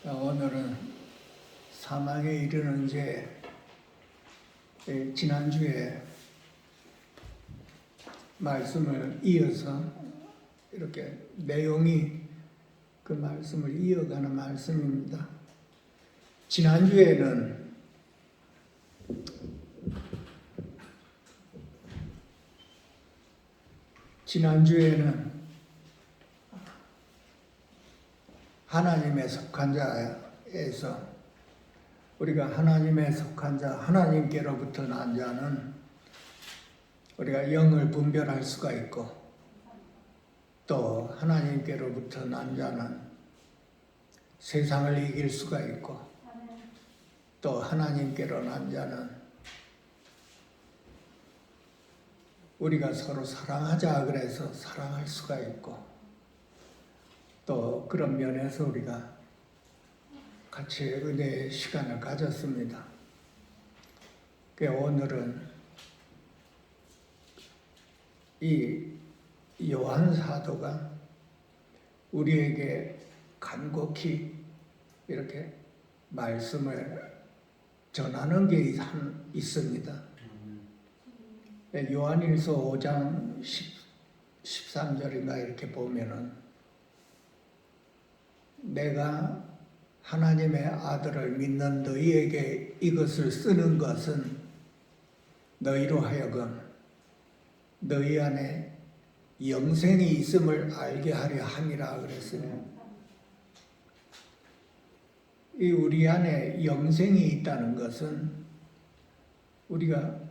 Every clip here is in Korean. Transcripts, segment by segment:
오늘은 사망에 이르는 죄, 지난주에 말씀을 이어서 이렇게 내용이 그 말씀을 이어가는 말씀입니다. 지난주에는 하나님에 속한 자에서 우리가 하나님에 속한 자, 하나님께로부터 난 자는 우리가 영을 분별할 수가 있고, 또 하나님께로부터 난 자는 세상을 이길 수가 있고, 또 하나님께로 난 자는 우리가 서로 사랑하자 그래서 사랑할 수가 있고, 또 그런 면에서 우리가 같이 은혜의 시간을 가졌습니다. 오늘은 이 요한 사도가 우리에게 간곡히 이렇게 말씀을 전하는 게 있습니다. 요한일서 5장 13절인가 이렇게 보면은, 내가 하나님의 아들을 믿는 너희에게 이것을 쓰는 것은 너희로 하여금 너희 안에 영생이 있음을 알게 하려 함이라 그랬어요. 이 우리 안에 영생이 있다는 것은 우리가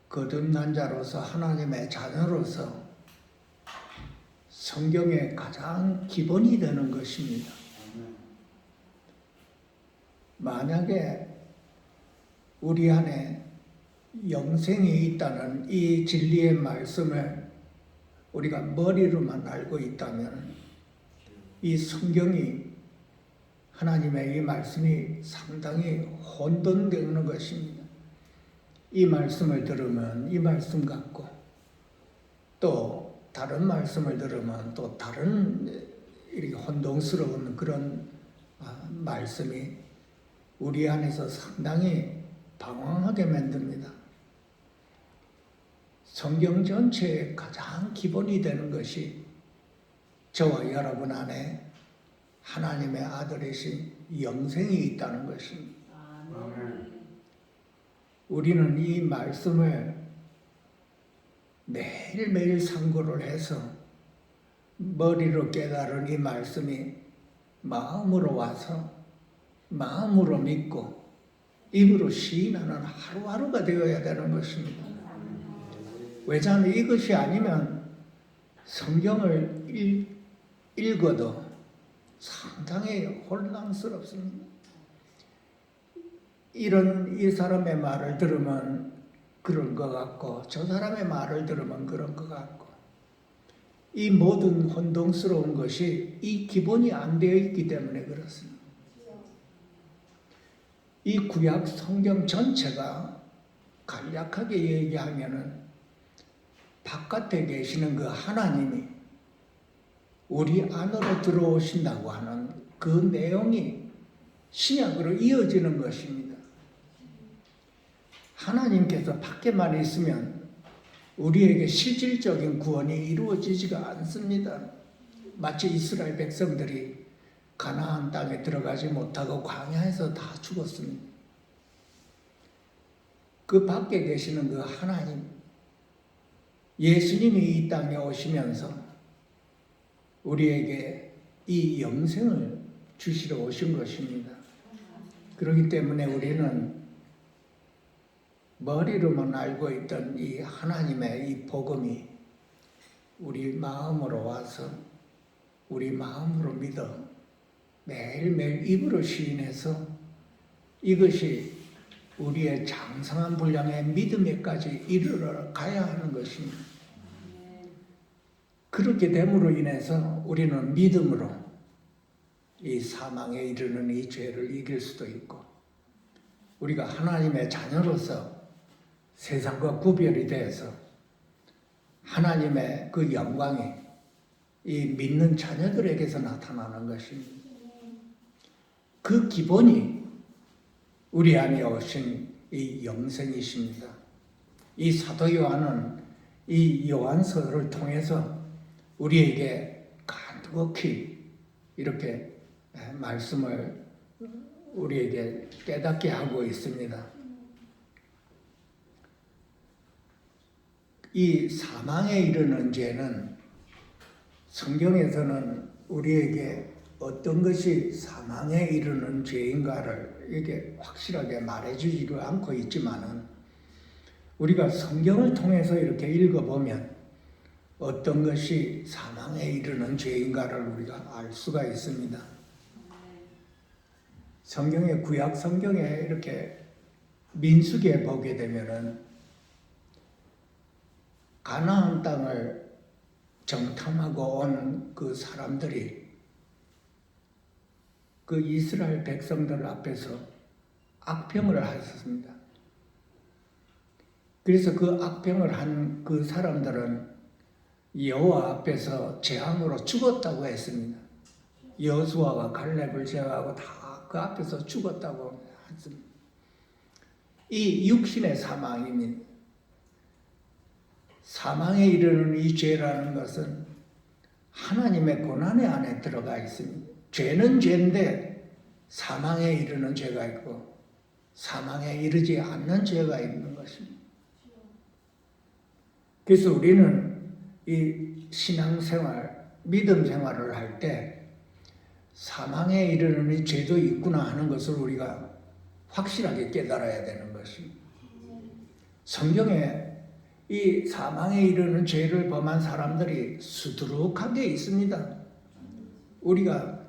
거듭난 자로서 하나님의 자녀로서 성경의 가장 기본이 되는 것입니다. 만약에 우리 안에 영생이 있다는 이 진리의 말씀을 우리가 머리로만 알고 있다면 이 성경이, 하나님의 이 말씀이 상당히 혼돈되는 것입니다. 이 말씀을 들으면 이 말씀 같고, 또 다른 말씀을 들으면 또 다른 이렇게 혼동스러운 그런 말씀이 우리 안에서 상당히 방황하게 만듭니다. 성경 전체의 가장 기본이 되는 것이 저와 여러분 안에 하나님의 아들이신 영생이 있다는 것입니다. 우리는 이 말씀을 매일매일 상고를 해서 머리로 깨달은 이 말씀이 마음으로 와서 마음으로 믿고 입으로 시인하는 하루하루가 되어야 되는 것입니다. 왜냐하면 이것이 아니면 성경을 읽어도 상당히 혼란스럽습니다. 이 사람의 말을 들으면 그런 것 같고, 저 사람의 말을 들으면 그런 것 같고, 이 모든 혼동스러운 것이 이 기본이 안 되어 있기 때문에 그렇습니다. 이 구약 성경 전체가 간략하게 얘기하면은 바깥에 계시는 그 하나님이 우리 안으로 들어오신다고 하는 그 내용이 신약으로 이어지는 것입니다. 하나님께서 밖에만 있으면 우리에게 실질적인 구원이 이루어지지가 않습니다. 마치 이스라엘 백성들이 가나안 땅에 들어가지 못하고 광야에서 다 죽었습니다. 그 밖에 계시는 그 하나님, 예수님이 이 땅에 오시면서 우리에게 이 영생을 주시러 오신 것입니다. 그렇기 때문에 우리는 머리로만 알고 있던 이 하나님의 이 복음이 우리 마음으로 와서 우리 마음으로 믿어 매일매일 입으로 시인해서 이것이 우리의 장성한 분량의 믿음에까지 이르러 가야 하는 것입니다. 그렇게 됨으로 인해서 우리는 믿음으로 이 사망에 이르는 이 죄를 이길 수도 있고, 우리가 하나님의 자녀로서 세상과 구별이 돼서 하나님의 그 영광이 이 믿는 자녀들에게서 나타나는 것입니다. 그 기본이 우리 안에 오신 이 영생이십니다. 이 사도 요한은 이 요한서를 통해서 우리에게 간곡히 이렇게 말씀을 우리에게 깨닫게 하고 있습니다. 이 사망에 이르는 죄는 성경에서는 우리에게 어떤 것이 사망에 이르는 죄인가를 이게 확실하게 말해주지를 않고 있지만은 우리가 성경을 통해서 이렇게 읽어보면 어떤 것이 사망에 이르는 죄인가를 우리가 알 수가 있습니다. 성경의 구약 성경에 이렇게 민수기에 보게 되면은 가나안 땅을 정탐하고 온 그 사람들이 그 이스라엘 백성들 앞에서 악평을 하셨습니다. 그래서 그 악평을 한 그 사람들은 여호와 앞에서 재앙으로 죽었다고 했습니다. 여호수아와 갈렙을 제외하고 다 그 앞에서 죽었다고 했습니다. 이 육신의 사망입니다. 사망에 이르는 이 죄라는 것은 하나님의 고난의 안에 들어가 있습니다. 죄는 죄인데 사망에 이르는 죄가 있고 사망에 이르지 않는 죄가 있는 것입니다. 그래서 우리는 이 신앙생활, 믿음 생활을 할 때 사망에 이르는 이 죄도 있구나 하는 것을 우리가 확실하게 깨달아야 되는 것입니다. 성경에 이 사망에 이르는 죄를 범한 사람들이 수두룩하게 있습니다. 우리가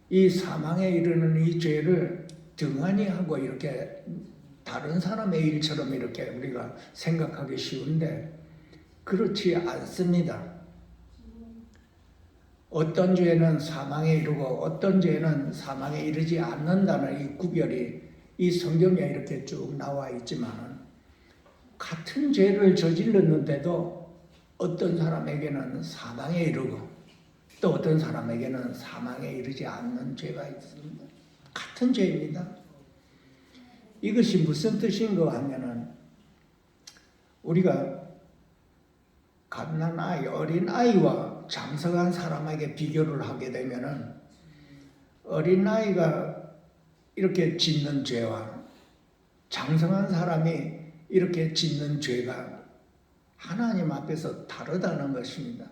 이 사망에 이르는 이 죄를 등한히 하고 이렇게 다른 사람의 일처럼 이렇게 우리가 생각하기 쉬운데 그렇지 않습니다. 어떤 죄는 사망에 이르고 어떤 죄는 사망에 이르지 않는다는 이 구별이 이 성경에 이렇게 쭉 나와 있지만 같은 죄를 저질렀는데도 어떤 사람에게는 사망에 이르고 또 어떤 사람에게는 사망에 이르지 않는 죄가 있습니다. 같은 죄입니다. 이것이 무슨 뜻인가 하면은 우리가 갓난 어린 아이와 장성한 사람에게 비교를 하게 되면은 어린 아이가 이렇게 짓는 죄와 장성한 사람이 이렇게 짓는 죄가 하나님 앞에서 다르다는 것입니다.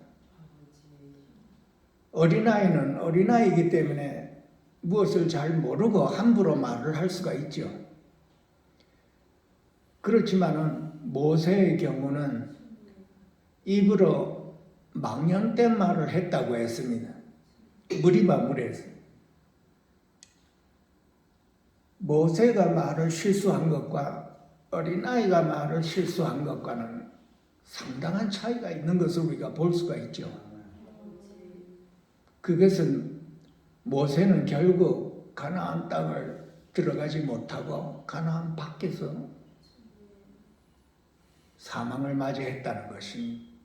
어린아이는 어린아이이기 때문에 무엇을 잘 모르고 함부로 말을 할 수가 있죠. 그렇지만은 모세의 경우는 입으로 망령된 말을 했다고 했습니다. 무리에서 모세가 말을 실수한 것과 어린아이가 말을 실수한 것과는 상당한 차이가 있는 것을 우리가 볼 수가 있죠. 그것은 모세는 결국 가나안 땅을 들어가지 못하고 가나안 밖에서 사망을 맞이했다는 것입니다.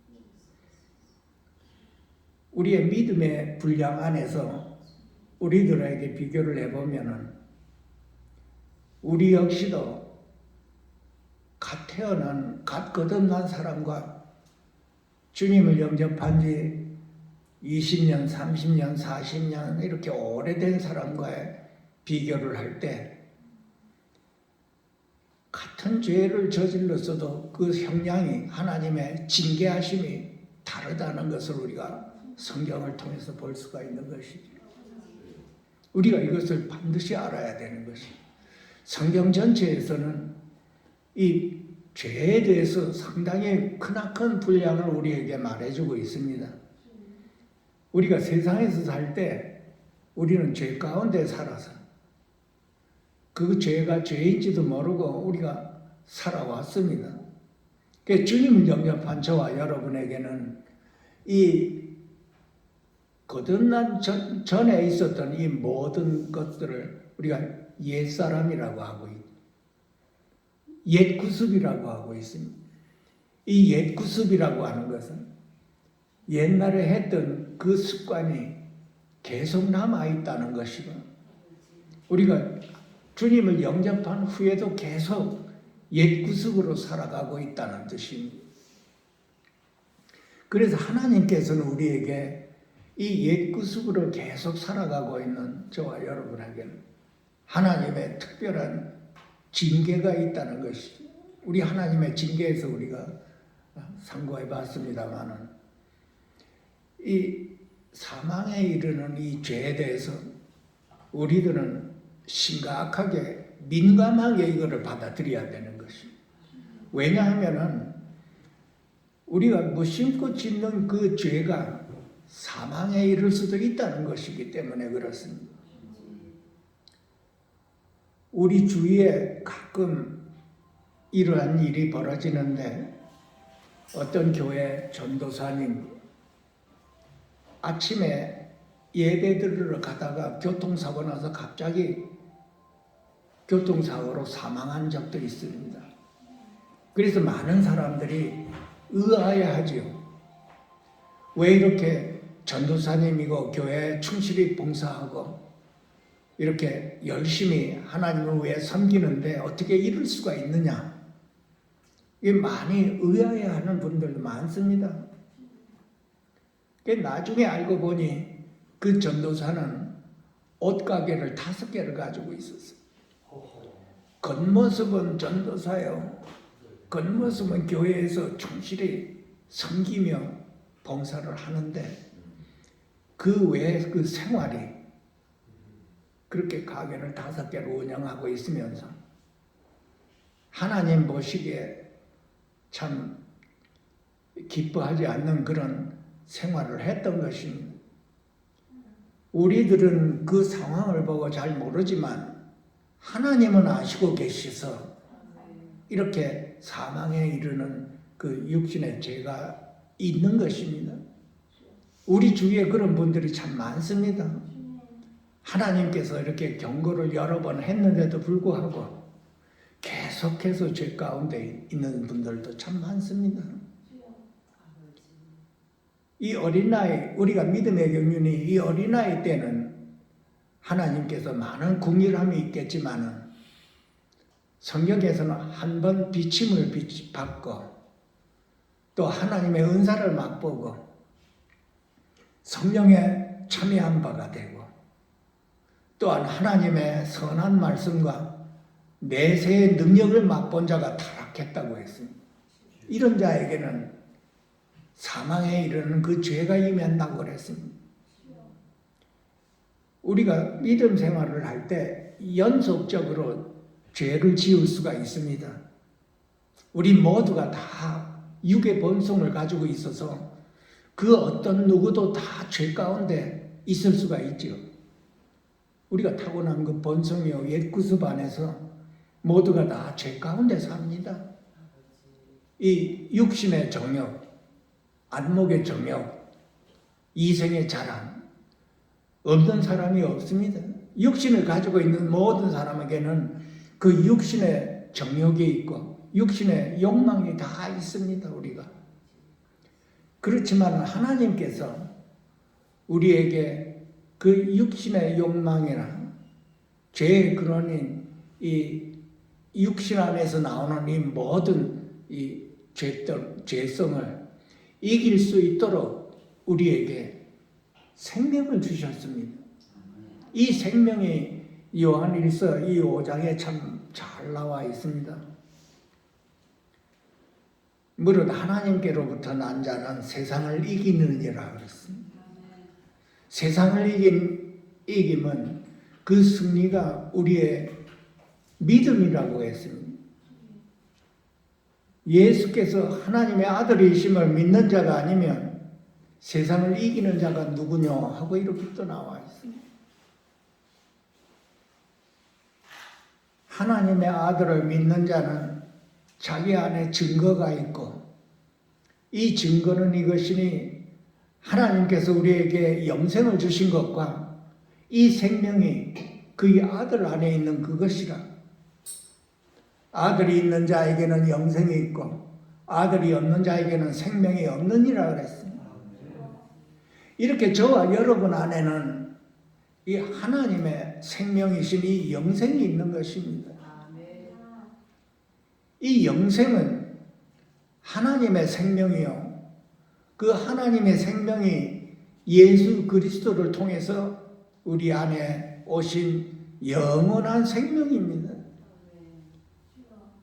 우리의 믿음의 분량 안에서 우리들에게 비교를 해보면은 우리 역시도 갓 태어난, 갓 거듭난 사람과 주님을 영접한 지 20년, 30년, 40년 이렇게 오래된 사람과의 비교를 할 때 같은 죄를 저질렀어도 그 형량이 하나님의 징계하심이 다르다는 것을 우리가 성경을 통해서 볼 수가 있는 것이죠. 우리가 이것을 반드시 알아야 되는 것이죠. 성경 전체에서는 이 죄에 대해서 상당히 크나큰 분량을 우리에게 말해주고 있습니다. 우리가 세상에서 살 때 우리는 죄 가운데 살아서 그 죄가 죄인지도 모르고 우리가 살아왔습니다. 그러니까 주님을 영접한 저와 여러분에게는 이 거듭난 전에 있었던 이 모든 것들을 우리가 옛사람이라고 하고 옛 구습이라고 하고 있습니다. 이 옛 구습이라고 하는 것은 옛날에 했던 그 습관이 계속 남아있다는 것이고 우리가 주님을 영접한 후에도 계속 옛 구습으로 살아가고 있다는 뜻입니다. 그래서 하나님께서는 우리에게 이 옛 구습으로 계속 살아가고 있는 저와 여러분에게는 하나님의 특별한 징계가 있다는 것이죠. 우리 하나님의 징계에서 우리가 상고해 봤습니다만은 이 사망에 이르는 이 죄에 대해서 우리들은 심각하게 민감하게 이거를 받아들여야 되는 것입니다. 왜냐하면은 우리가 무심코 짓는 그 죄가 사망에 이를 수도 있다는 것이기 때문에 그렇습니다. 우리 주위에 가끔 이러한 일이 벌어지는데 어떤 교회 전도사님 아침에 예배 드리러 가다가 교통사고 나서 갑자기 교통사고로 사망한 적도 있습니다. 그래서 많은 사람들이 의아해하지요. 왜 이렇게 전도사님이고 교회에 충실히 봉사하고 이렇게 열심히 하나님을 위해 섬기는데 어떻게 이럴 수가 있느냐. 이게 많이 의아해하는 분들도 많습니다. 나중에 알고 보니 그 전도사는 옷가게를 5개를 가지고 있었어요. 겉모습은 전도사요. 겉모습은 교회에서 충실히 섬기며 봉사를 하는데 그 외에 그 생활이 그렇게 가게를 5개를 운영하고 있으면서 하나님 보시기에 참 기뻐하지 않는 그런 생활을 했던 것입니다. 우리들은 그 상황을 보고 잘 모르지만 하나님은 아시고 계셔서 이렇게 사망에 이르는 그 육신의 죄가 있는 것입니다. 우리 주위에 그런 분들이 참 많습니다. 하나님께서 이렇게 경고를 여러 번 했는데도 불구하고 계속해서 죄 가운데 있는 분들도 참 많습니다. 이 어린 나이, 우리가 믿음의 경륜이 이 어린 나이 때는 하나님께서 많은 긍휼함이 있겠지만은 성경에서는 한 번 비침을 받고 또 하나님의 은사를 맛보고 성령에 참여한 바가 되고 또한 하나님의 선한 말씀과 내세의 능력을 맛본 자가 타락했다고 했습니다. 이런 자에게는 사망에 이르는 그 죄가 임한다고 그랬습니다. 우리가 믿음 생활을 할 때 연속적으로 죄를 지을 수가 있습니다. 우리 모두가 다 육의 본성을 가지고 있어서 그 어떤 누구도 다 죄 가운데 있을 수가 있죠. 우리가 타고난 그 본성이요 옛 구습 안에서 모두가 다 죄 가운데 삽니다. 이 육신의 정욕, 안목의 정욕, 이생의 자랑 없는 사람이 없습니다. 육신을 가지고 있는 모든 사람에게는 그 육신의 정욕이 있고 육신의 욕망이 다 있습니다. 우리가. 그렇지만 하나님께서 우리에게 그 육신의 욕망이나 죄의 근원인 이 육신 안에서 나오는 이 모든 이 죄성을 이길 수 있도록 우리에게 생명을 주셨습니다. 이 생명이 요한일서 이 5장에 참 잘 나와 있습니다. 무릇 하나님께로부터 난 자는 세상을 이기느니라 그랬습니다. 세상을 이김은 그 승리가 우리의 믿음이라고 했습니다. 예수께서 하나님의 아들이심을 믿는 자가 아니면 세상을 이기는 자가 누구냐 하고 이렇게 또 나와 있습니다. 하나님의 아들을 믿는 자는 자기 안에 증거가 있고 이 증거는 이것이니 하나님께서 우리에게 영생을 주신 것과 이 생명이 그의 아들 안에 있는 그것이라. 아들이 있는 자에게는 영생이 있고 아들이 없는 자에게는 생명이 없느니라 그랬습니다. 이렇게 저와 여러분 안에는 이 하나님의 생명이신 이 영생이 있는 것입니다. 이 영생은 하나님의 생명이요. 그 하나님의 생명이 예수 그리스도를 통해서 우리 안에 오신 영원한 생명입니다.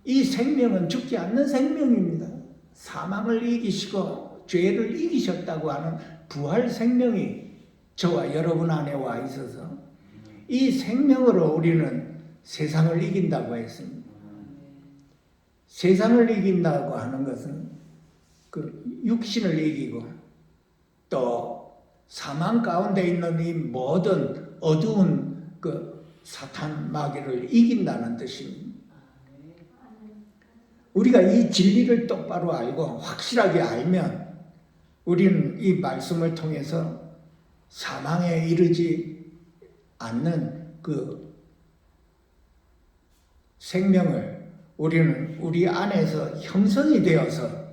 이 생명은 죽지 않는 생명입니다. 사망을 이기시고 죄를 이기셨다고 하는 부활 생명이 저와 여러분 안에 와 있어서 이 생명으로 우리는 세상을 이긴다고 했습니다. 세상을 이긴다고 하는 것은 그 육신을 이기고 또 사망 가운데 있는 이 모든 어두운 그 사탄 마귀를 이긴다는 뜻입니다. 우리가 이 진리를 똑바로 알고 확실하게 알면 우리는 이 말씀을 통해서 사망에 이르지 않는 그 생명을 우리는 우리 안에서 형성이 되어서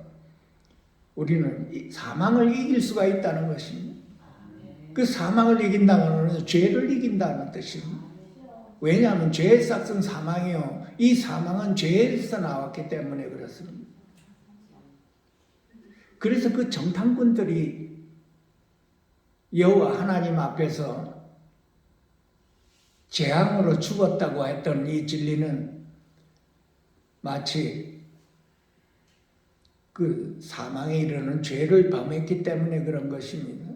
우리는 사망을 이길 수가 있다는 것입니다. 그 사망을 이긴다는 것은 죄를 이긴다는 뜻입니다. 왜냐하면 죄의 삭은 사망이요. 이 사망은 죄에서 나왔기 때문에 그렇습니다. 그래서 그 정탐꾼들이 여호와 하나님 앞에서 재앙으로 죽었다고 했던 이 진리는 마치 그 사망에 이르는 죄를 범했기 때문에 그런 것입니다.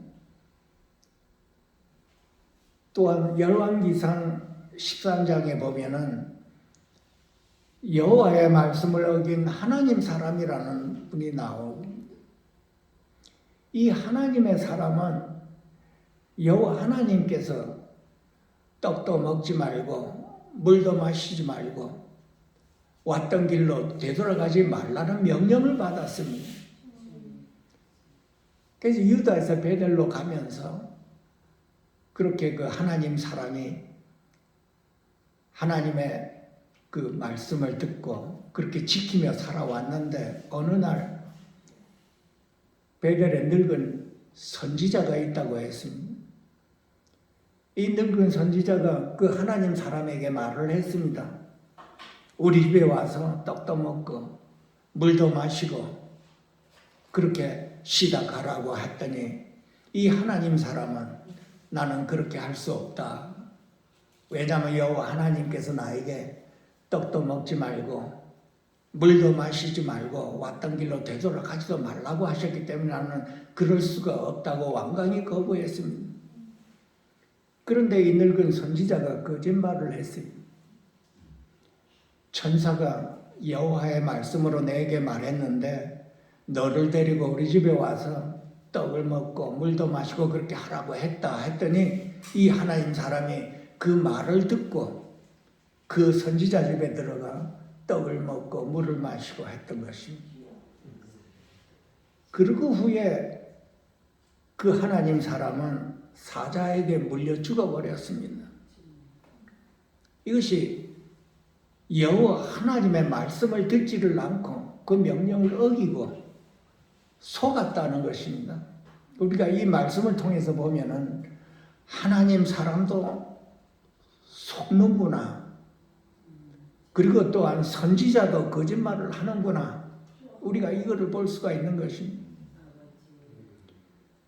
또한 열왕기상 13장에 보면은 여호와의 말씀을 어긴 하나님 사람이라는 분이 나오고 이 하나님의 사람은 여호와 하나님께서 떡도 먹지 말고 물도 마시지 말고 왔던 길로 되돌아가지 말라는 명령을 받았습니다. 그래서 유다에서 베델로 가면서 그렇게 그 하나님 사람이 하나님의 그 말씀을 듣고 그렇게 지키며 살아왔는데 어느 날 베델에 늙은 선지자가 있다고 했습니다. 이 늙은 선지자가 그 하나님 사람에게 말을 했습니다. 우리 집에 와서 떡도 먹고 물도 마시고 그렇게 쉬다 가라고 했더니 이 하나님 사람은 나는 그렇게 할 수 없다. 왜냐하면 여호와 하나님께서 나에게 떡도 먹지 말고 물도 마시지 말고 왔던 길로 되돌아가지도 말라고 하셨기 때문에 나는 그럴 수가 없다고 완강히 거부했습니다. 그런데 이 늙은 선지자가 거짓말을 했습니다. 천사가 여호와의 말씀으로 내게 말했는데 너를 데리고 우리 집에 와서 떡을 먹고 물도 마시고 그렇게 하라고 했더니 이 하나님 사람이 그 말을 듣고 그 선지자 집에 들어가 떡을 먹고 물을 마시고 했던 것입니다. 그리고 후에 그 하나님 사람은 사자에게 물려 죽어버렸습니다. 이것이 여호와 하나님의 말씀을 듣지를 않고 그 명령을 어기고 속았다는 것입니다. 우리가 이 말씀을 통해서 보면은 하나님 사람도 속는구나. 그리고 또한 선지자도 거짓말을 하는구나. 우리가 이거를 볼 수가 있는 것입니다.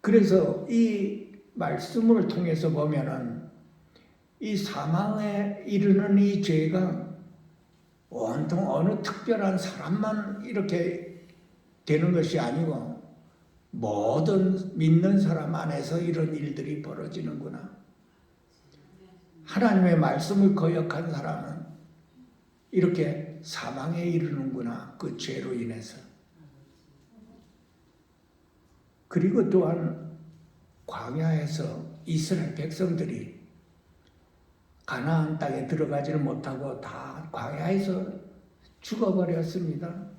그래서 이 말씀을 통해서 보면은 이 사망에 이르는 이 죄가 온통 어느 특별한 사람만 이렇게 되는 것이 아니고 모든 믿는 사람 안에서 이런 일들이 벌어지는구나. 하나님의 말씀을 거역한 사람은 이렇게 사망에 이르는구나. 그 죄로 인해서. 그리고 또한 광야에서 이스라엘 백성들이 가나안 땅에 들어가지를 못하고 다 광야에서 죽어버렸습니다.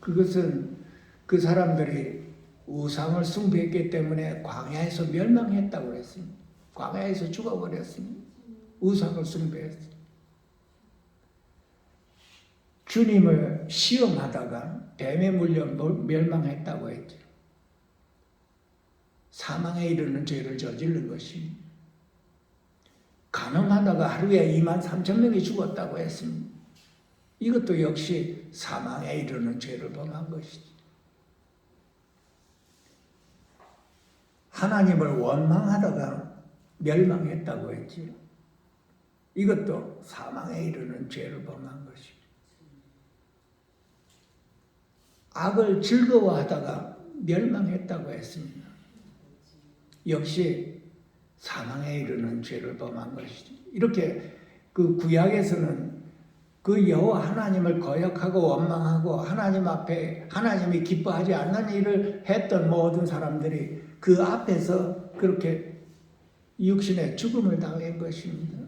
그것은 그 사람들이 우상을 숭배했기 때문에 광야에서 멸망했다고 했습니다. 광야에서 죽어버렸습니다. 우상을 숭배했습니다. 주님을 시험하다가 뱀에 물려 멸망했다고 했죠. 사망에 이르는 죄를 저지른 것입니다. 간음하다가 하루에 23,000명이 죽었다고 했습니다. 이것도 역시 사망에 이르는 죄를 범한 것이죠. 하나님을 원망하다가 멸망했다고 했지요. 이것도 사망에 이르는 죄를 범한 것이죠. 악을 즐거워하다가 멸망했다고 했습니다. 역시 사망에 이르는 죄를 범한 것이죠. 이렇게 그 구약에서는 그 여호와 하나님을 거역하고 원망하고 하나님 앞에 하나님이 기뻐하지 않는 일을 했던 모든 사람들이 그 앞에서 그렇게 육신의 죽음을 당한 것입니다.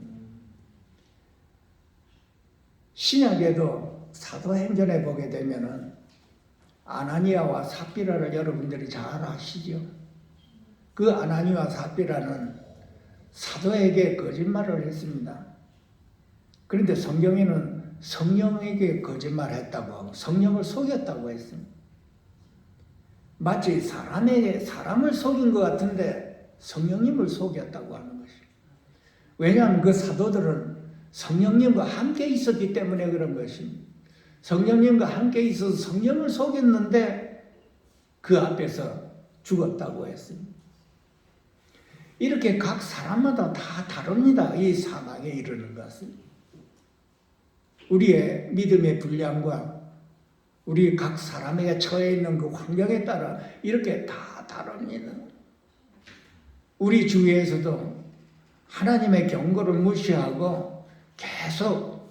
신약에도 사도행전에 보게 되면은 아나니아와 삽비라를 여러분들이 잘 아시죠? 그 아나니아와 삽비라는 사도에게 거짓말을 했습니다. 그런데 성경에는 성령에게 거짓말했다고 하고 성령을 속였다고 했습니다. 마치 사람을 속인 것 같은데 성령님을 속였다고 하는 것이에요. 왜냐하면 그 사도들은 성령님과 함께 있었기 때문에 그런 것입니다. 성령님과 함께 있어서 성령을 속였는데 그 앞에서 죽었다고 했습니다. 이렇게 각 사람마다 다 다릅니다. 이 사망에 이르는 것은. 우리의 믿음의 분량과 우리 각 사람에게 처해 있는 그 환경에 따라 이렇게 다 다릅니다. 우리 주위에서도 하나님의 경고를 무시하고 계속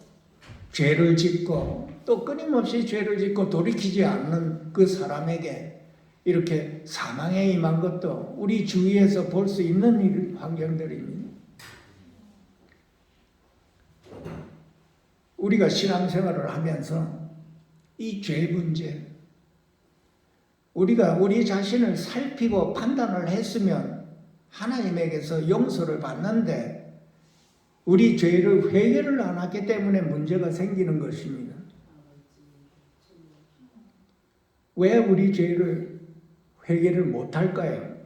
죄를 짓고 또 끊임없이 죄를 짓고 돌이키지 않는 그 사람에게 이렇게 사망에 임한 것도 우리 주위에서 볼 수 있는 환경들입니다. 우리가 신앙생활을 하면서 이 죄 문제, 우리가 우리 자신을 살피고 판단을 했으면 하나님에게서 용서를 받는데 우리 죄를 회개를 안 하기 때문에 문제가 생기는 것입니다. 왜 우리 죄를 회개를 못할까요?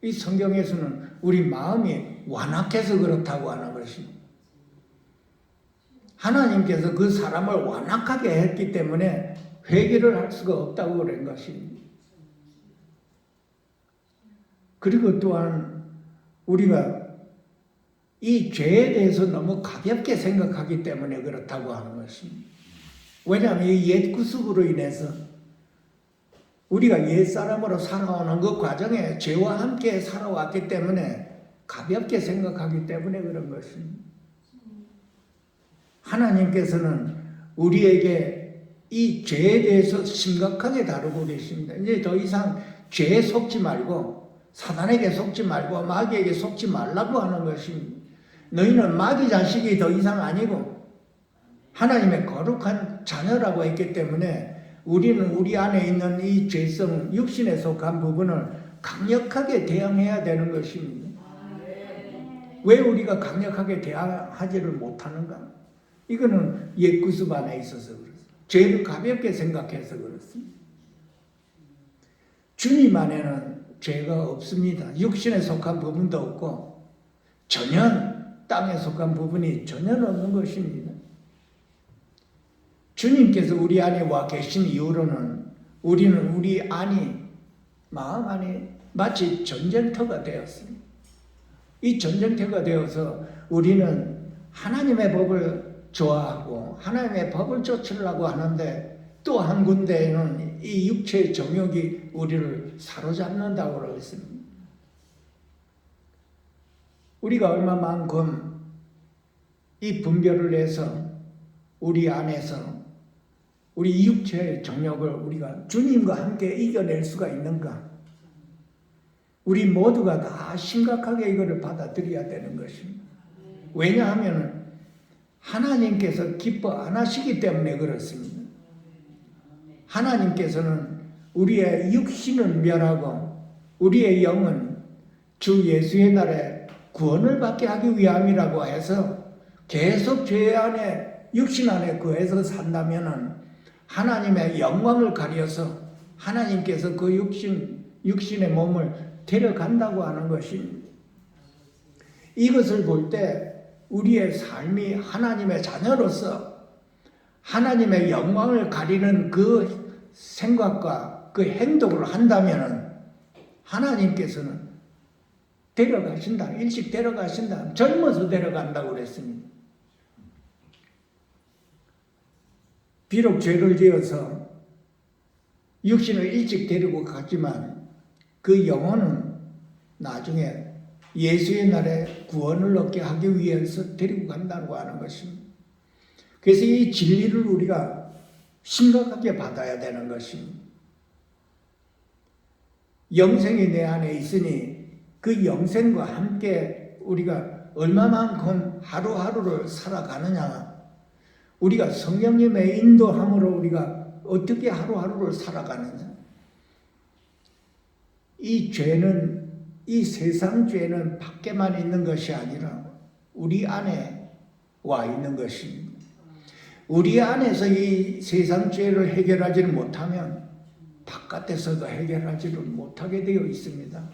이 성경에서는 우리 마음이 완악해서 그렇다고 하는 것입니다. 하나님께서 그 사람을 완악하게 했기 때문에 회개를 할 수가 없다고 그런 것입니다. 그리고 또한 우리가 이 죄에 대해서 너무 가볍게 생각하기 때문에 그렇다고 하는 것입니다. 왜냐하면 이 옛 구습으로 인해서 우리가 옛사람으로 살아오는 그 과정에 죄와 함께 살아왔기 때문에 가볍게 생각하기 때문에 그런 것입니다. 하나님께서는 우리에게 이 죄에 대해서 심각하게 다루고 계십니다. 이제 더 이상 죄에 속지 말고 사단에게 속지 말고 마귀에게 속지 말라고 하는 것입니다. 너희는 마귀 자식이 더 이상 아니고 하나님의 거룩한 자녀라고 했기 때문에 우리는 우리 안에 있는 이 죄성, 육신에 속한 부분을 강력하게 대항해야 되는 것입니다. 왜 우리가 강력하게 대항하지를 못하는가? 이거는 옛 구습 안에 있어서 그렇습니다. 죄를 가볍게 생각해서 그렇습니다. 주님 안에는 죄가 없습니다. 육신에 속한 부분도 없고 전혀 땅에 속한 부분이 전혀 없는 것입니다. 주님께서 우리 안에 와 계신 이후로는 우리는 우리 안이 마음 안이 마치 전쟁터가 되었습니다. 이 전쟁터가 되어서 우리는 하나님의 법을 좋아하고 하나님의 법을 쫓으려고 하는데 또 한 군데에는 이 육체의 정욕이 우리를 사로잡는다고 그러겠습니다. 우리가 얼마만큼 이 분별을 해서 우리 안에서 우리 육체의 정욕을 우리가 주님과 함께 이겨낼 수가 있는가? 우리 모두가 다 심각하게 이거를 받아들여야 되는 것입니다. 왜냐하면 하나님께서 기뻐 안 하시기 때문에 그렇습니다. 하나님께서는 우리의 육신은 멸하고 우리의 영은 주 예수의 날에 구원을 받게 하기 위함이라고 해서 계속 죄 안에 육신 안에 거해서 산다면은 하나님의 영광을 가려서 하나님께서 그 육신의 몸을 데려간다고 하는 것입니다. 이것을 볼 때 우리의 삶이 하나님의 자녀로서 하나님의 영광을 가리는 그 생각과 그 행동을 한다면 하나님께서는 데려가신다. 일찍 데려가신다. 젊어서 데려간다고 그랬습니다. 비록 죄를 지어서 육신을 일찍 데리고 갔지만 그 영혼은 나중에 예수의 날에 구원을 얻게 하기 위해서 데리고 간다고 하는 것입니다. 그래서 이 진리를 우리가 심각하게 받아야 되는 것입니다. 영생이 내 안에 있으니 그 영생과 함께 우리가 얼마만큼 하루하루를 살아가느냐, 우리가 성령님의 인도함으로 우리가 어떻게 하루하루를 살아가느냐. 이 죄는, 이 세상 죄는 밖에만 있는 것이 아니라 우리 안에 와 있는 것입니다. 우리 안에서 이 세상 죄를 해결하지 못하면 바깥에서도 해결하지를 못하게 되어 있습니다.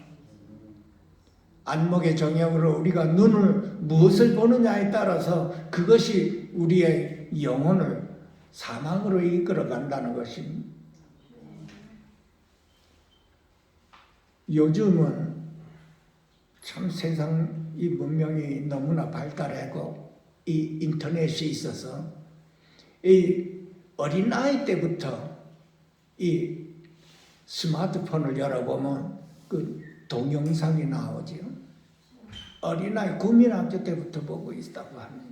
안목의 정형으로 우리가 눈을 무엇을 보느냐에 따라서 그것이 우리의 영혼을 사망으로 이끌어 간다는 것입니다. 요즘은 참 세상 이 문명이 너무나 발달하고 이 인터넷이 있어서 이 어린아이 때부터 이 스마트폰을 열어보면 그 동영상이 나오지요. 어린아이 국민학교 때부터 보고 있다고 합니다.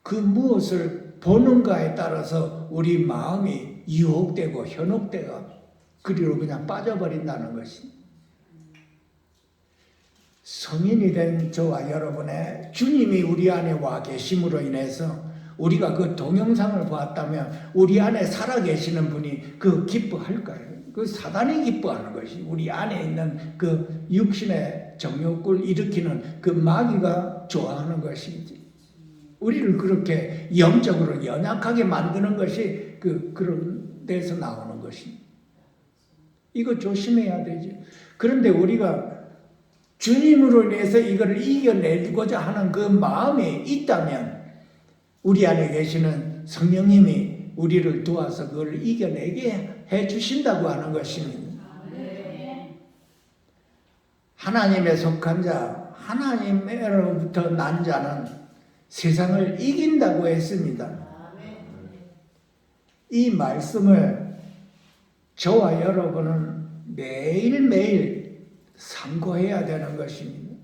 그 무엇을 보는가에 따라서 우리 마음이 유혹되고 현혹되고 그리로 그냥 빠져버린다는 것이. 성인이 된 저와 여러분의 주님이 우리 안에 와 계심으로 인해서 우리가 그 동영상을 보았다면 우리 안에 살아계시는 분이 그 기뻐할까요? 그 사단이 기뻐하는 것이 우리 안에 있는 그 육신의 정욕을 일으키는 그 마귀가 좋아하는 것이지. 우리를 그렇게 영적으로 연약하게 만드는 것이 그런 데서 나오는 것이. 이거 조심해야 되죠. 그런데 우리가 주님으로 인해서 이거를 이겨내고자 하는 그 마음이 있다면 우리 안에 계시는 성령님이 우리를 도와서 그걸 이겨내게 해주신다고 하는 것입니다. 하나님에 속한 자, 하나님으로부터 난 자는 세상을 이긴다고 했습니다. 이 말씀을 저와 여러분은 매일매일 상고해야 되는 것입니다.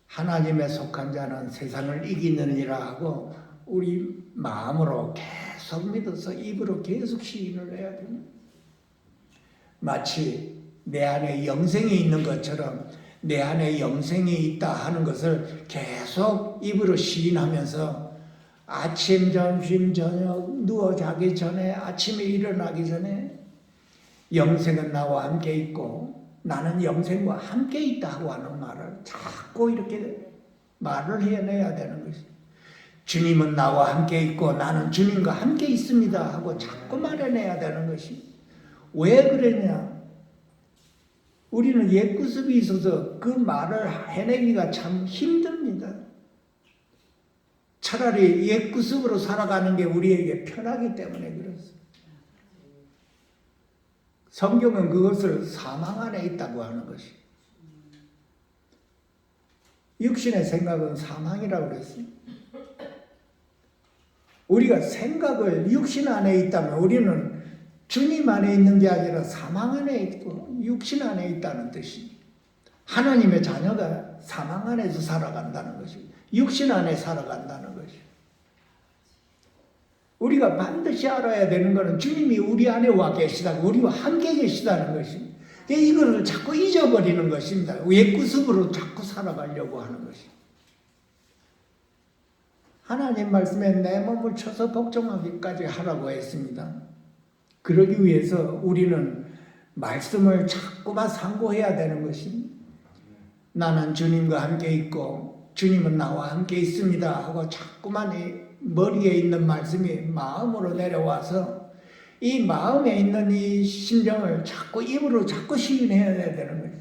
하나님에 속한 자는 세상을 이기느니라 하고 우리 마음으로 계속 믿어서 입으로 계속 시인을 해야 됩니다. 마치 내 안에 영생이 있는 것처럼 내 안에 영생이 있다 하는 것을 계속 입으로 시인하면서 아침, 점심, 저녁, 누워 자기 전에, 아침에 일어나기 전에 영생은 나와 함께 있고 나는 영생과 함께 있다고 하는 말을 자꾸 이렇게 말을 해내야 되는 것이죠. 주님은 나와 함께 있고 나는 주님과 함께 있습니다 하고 자꾸 말해내야 되는 것이. 왜 그러냐? 우리는 옛구습이 있어서 그 말을 해내기가 참 힘듭니다. 차라리 옛구습으로 살아가는 게 우리에게 편하기 때문에 그렇습니다. 성경은 그것을 사망 안에 있다고 하는 것이. 육신의 생각은 사망이라고 그랬습니다. 우리가 생각을 육신 안에 있다면 우리는 주님 안에 있는 게 아니라 사망 안에 있고 육신 안에 있다는 뜻입니다. 하나님의 자녀가 사망 안에서 살아간다는 것입니다. 육신 안에 살아간다는 것입니다. 우리가 반드시 알아야 되는 것은 주님이 우리 안에 와 계시다고 우리와 함께 계시다는 것입니다. 이거를 자꾸 잊어버리는 것입니다. 옛구습으로 자꾸 살아가려고 하는 것입니다. 하나님 말씀에 내 몸을 쳐서 복종하기까지 하라고 했습니다. 그러기 위해서 우리는 말씀을 자꾸만 상고해야 되는 것입니다. 나는 주님과 함께 있고 주님은 나와 함께 있습니다 하고 자꾸만 이 머리에 있는 말씀이 마음으로 내려와서 이 마음에 있는 이 심정을 자꾸 입으로 자꾸 시인해야 되는 거예요.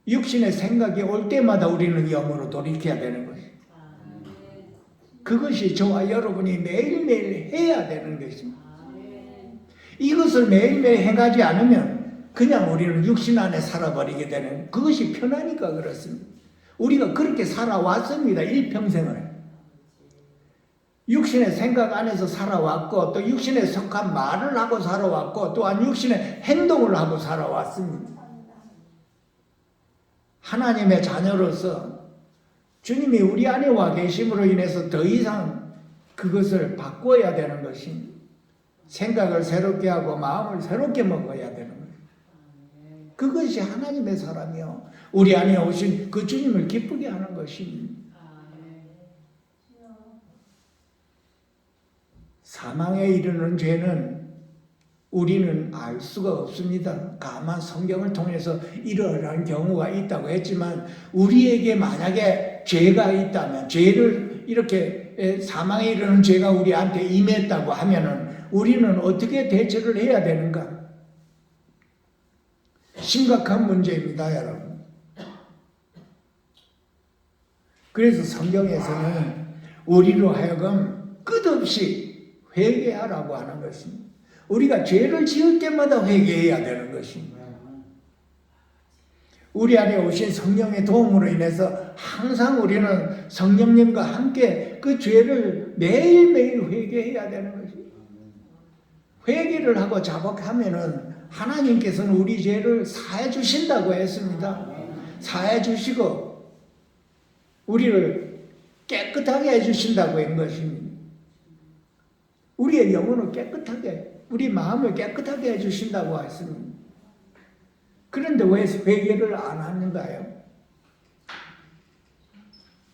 육신의 생각이 올 때마다 우리는 영으로 돌이켜야 되는 것이에요. 그것이 저와 여러분이 매일매일 해야 되는 것입니다. 이것을 매일매일 행하지 않으면 그냥 우리는 육신 안에 살아버리게 되는, 그것이 편하니까 그렇습니다. 우리가 그렇게 살아왔습니다. 일평생을. 육신의 생각 안에서 살아왔고, 또 육신에 속한 말을 하고 살아왔고, 또한 육신의 행동을 하고 살아왔습니다. 하나님의 자녀로서 주님이 우리 안에 와 계심으로 인해서 더 이상 그것을 바꿔야 되는 것입니다. 생각을 새롭게 하고 마음을 새롭게 먹어야 되는 거예요. 그것이 하나님의 사람이요, 우리 안에 오신 그 주님을 기쁘게 하는 것입니다. 사망에 이르는 죄는 우리는 알 수가 없습니다. 다만 성경을 통해서 이러한 경우가 있다고 했지만, 우리에게 만약에 죄가 있다면, 죄를 이렇게 사망에 이르는 죄가 우리한테 임했다고 하면은 우리는 어떻게 대처를 해야 되는가? 심각한 문제입니다, 여러분. 그래서 성경에서는 우리로 하여금 끝없이 회개하라고 하는 것입니다. 우리가 죄를 지을 때마다 회개해야 되는 것입니다. 우리 안에 오신 성령의 도움으로 인해서 항상 우리는 성령님과 함께 그 죄를 매일매일 회개해야 되는 것입니다. 회개를 하고 자복하면은 하나님께서는 우리 죄를 사해 주신다고 했습니다. 사해 주시고 우리를 깨끗하게 해 주신다고 한 것입니다. 우리의 영혼을 깨끗하게, 우리 마음을 깨끗하게 해주신다고 했습니다. 그런데 왜 회개를 안 하는가요?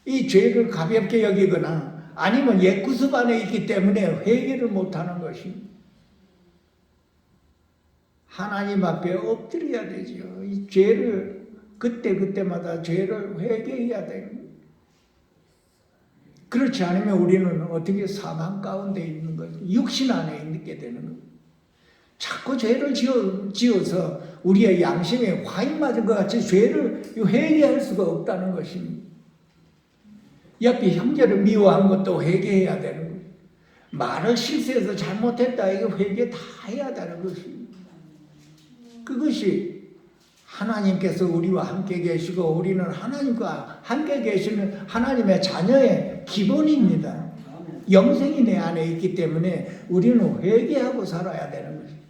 이 죄를 가볍게 여기거나 아니면 옛구습 안에 있기 때문에 회개를 못하는 것입니다. 하나님 앞에 엎드려야 되죠. 이 죄를 그때마다 죄를 회개해야 됩니다. 그렇지 않으면 우리는 어떻게 사망 가운데 있는 거죠? 육신 안에 있게 되는 거예요. 자꾸 죄를 지어서 우리의 양심에 화인 맞은 것 같이 죄를 회개할 수가 없다는 것입니다. 옆에 형제를 미워한 것도 회개해야 되는 거예요. 말을 실수해서 잘못했다, 이거 회개 다 해야 되는 것입니다. 그것이 하나님께서 우리와 함께 계시고 우리는 하나님과 함께 계시는 하나님의 자녀의 기본입니다. 영생이 내 안에 있기 때문에 우리는 회개하고 살아야 되는 것입니다.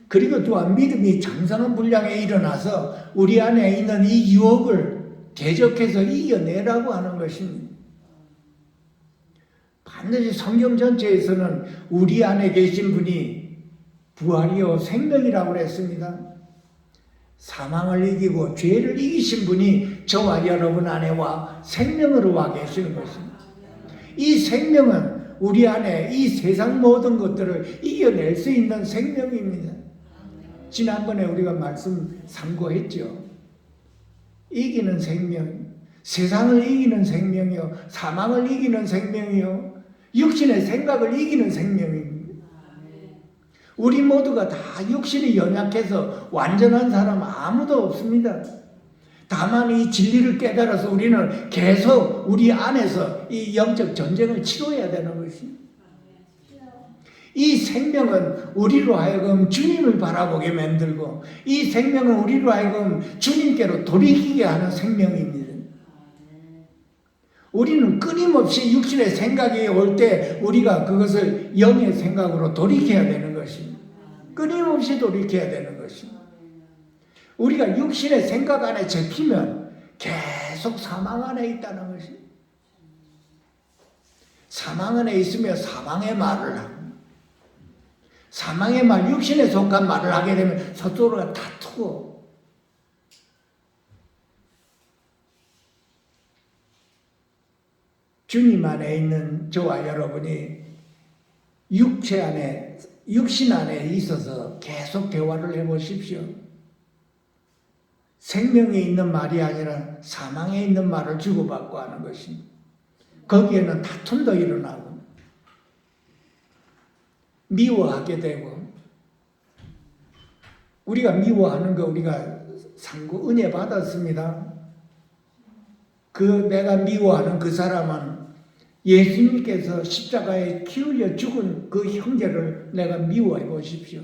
그리고 또한 믿음이 장성한 분량에 일어나서 우리 안에 있는 이 유혹을 대적해서 이겨내라고 하는 것입니다. 반드시 성경 전체에서는 우리 안에 계신 분이 부활이요 생명이라고 그랬습니다. 사망을 이기고 죄를 이기신 분이 저와 여러분 안에 와 생명으로 와 계시는 것입니다. 이 생명은 우리 안에 이 세상 모든 것들을 이겨낼 수 있는 생명입니다. 지난번에 우리가 말씀 참고했죠. 이기는 생명, 세상을 이기는 생명이요, 사망을 이기는 생명이요, 육신의 생각을 이기는 생명입니다. 우리 모두가 다 육신이 연약해서 완전한 사람 아무도 없습니다. 다만 이 진리를 깨달아서 우리는 계속 우리 안에서 이 영적 전쟁을 치러야 되는 것입니다. 이 생명은 우리로 하여금 주님을 바라보게 만들고, 이 생명은 우리로 하여금 주님께로 돌이키게 하는 생명입니다. 우리는 끊임없이 육신의 생각이 올 때 우리가 그것을 영의 생각으로 돌이켜야 되는 것입니다. 끊임없이 돌이켜야 되는 것입니다. 우리가 육신의 생각 안에 잡히면 계속 사망 안에 있다는 것입니다. 사망 안에 있으며 사망의 말을 합니다. 사망의 말, 육신에 속한 말을 하게 되면 서로가 다투고, 주님 안에 있는 저와 여러분이 육신 안에 있어서 계속 대화를 해보십시오. 생명에 있는 말이 아니라 사망에 있는 말을 주고받고 하는 것입니다. 거기에는 다툼도 일어나고 미워하게 되고, 우리가 미워하는 거 우리가 상고 은혜 받았습니다. 그 내가 미워하는 그 사람은 예수님께서 십자가에 피 흘려 죽은 그 형제를 내가 미워해 보십시오.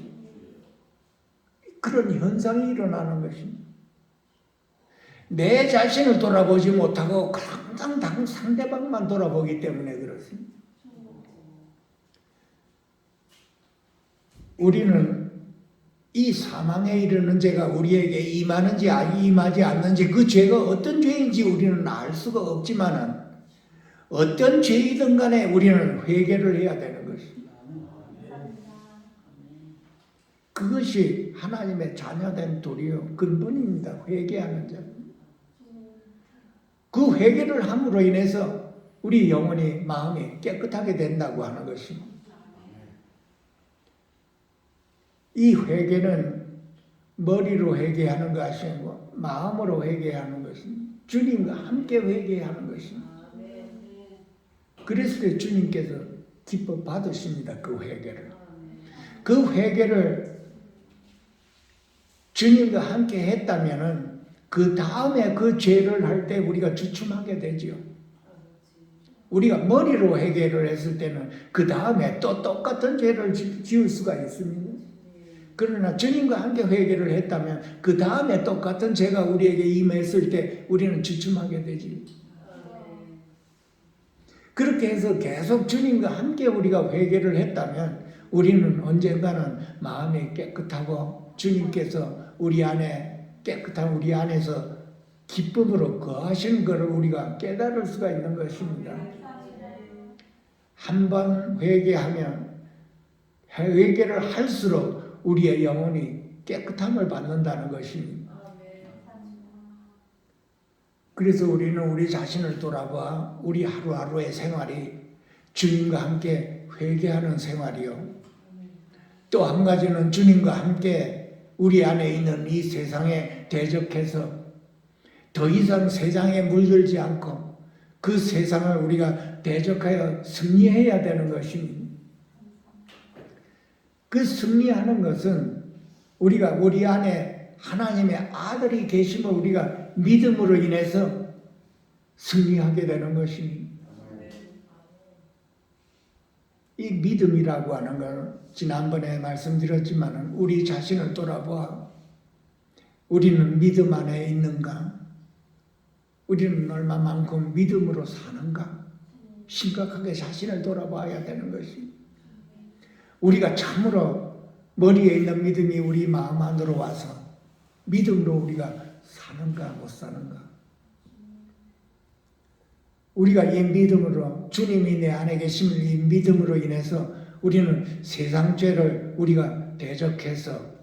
그런 현상이 일어나는 것입니다. 내 자신을 돌아보지 못하고 항상 상대방만 돌아보기 때문에 그렇습니다. 우리는 이 사망에 이르는 죄가 우리에게 임하는지 임하지 않는지 그 죄가 어떤 죄인지 우리는 알 수가 없지만은 어떤 죄이든 간에 우리는 회개를 해야 되는 것입니다. 그것이 하나님의 자녀된 도리요 근본입니다. 회개하는 자. 그 회개를 함으로 인해서 우리 영혼이 마음이 깨끗하게 된다고 하는 것입니다. 이 회개는 머리로 회개하는 것이 아니고 마음으로 회개하는 것입니다. 주님과 함께 회개하는 것입니다. 그래서 주님께서 기뻐 받으십니다. 그 회개를. 그 회개를 주님과 함께 했다면은 그 다음에 그 죄를 할 때 우리가 주춤하게 되지요. 우리가 머리로 회개를 했을 때는 그 다음에 또 똑같은 죄를 지을 수가 있습니다. 그러나 주님과 함께 회개를 했다면 그 다음에 똑같은 죄가 우리에게 임했을 때 우리는 주춤하게 되지. 그렇게 해서 계속 주님과 함께 우리가 회개를 했다면 우리는 언젠가는 마음이 깨끗하고 주님께서 우리 안에 깨끗한 우리 안에서 기쁨으로 거하시는 것을 우리가 깨달을 수가 있는 것입니다. 한 번 회개하면 회개를 할수록 우리의 영혼이 깨끗함을 받는다는 것입니다. 그래서 우리는 우리 자신을 돌아봐 우리 하루하루의 생활이 주님과 함께 회개하는 생활이요. 또 한 가지는 주님과 함께 우리 안에 있는 이 세상에 대적해서 더 이상 세상에 물들지 않고 그 세상을 우리가 대적하여 승리해야 되는 것입니다. 그 승리하는 것은 우리가 우리 안에 하나님의 아들이 계심을 우리가 믿음으로 인해서 승리하게 되는 것입니다. 이 믿음이라고 하는 걸 지난번에 말씀드렸지만 우리 자신을 돌아보아 우리는 믿음 안에 있는가? 우리는 얼마만큼 믿음으로 사는가? 심각하게 자신을 돌아봐야 되는 것입니다. 우리가 참으로 머리에 있는 믿음이 우리 마음 안으로 와서 믿음으로 우리가 사는가 못 사는가? 우리가 이 믿음으로 주님이 내 안에 계심을 이 믿음으로 인해서 우리는 세상 죄를 우리가 대적해서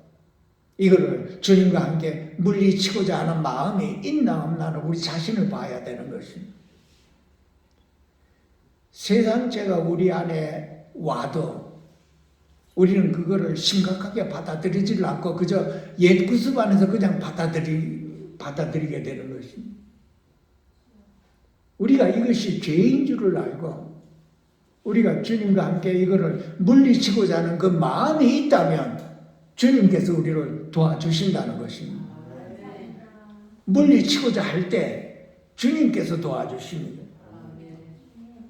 이거를 주님과 함께 물리치고자 하는 마음이 있나 없나는 우리 자신을 봐야 되는 것입니다. 세상 죄가 우리 안에 와도 우리는 그거를 심각하게 받아들이지를 않고 그저 옛 구습 안에서 그냥 받아들이게 되는 것입니다. 우리가 이것이 죄인 줄을 알고 우리가 주님과 함께 이거를 물리치고자 하는 그 마음이 있다면 주님께서 우리를 도와주신다는 것입니다. 물리치고자 할 때 주님께서 도와주십니다.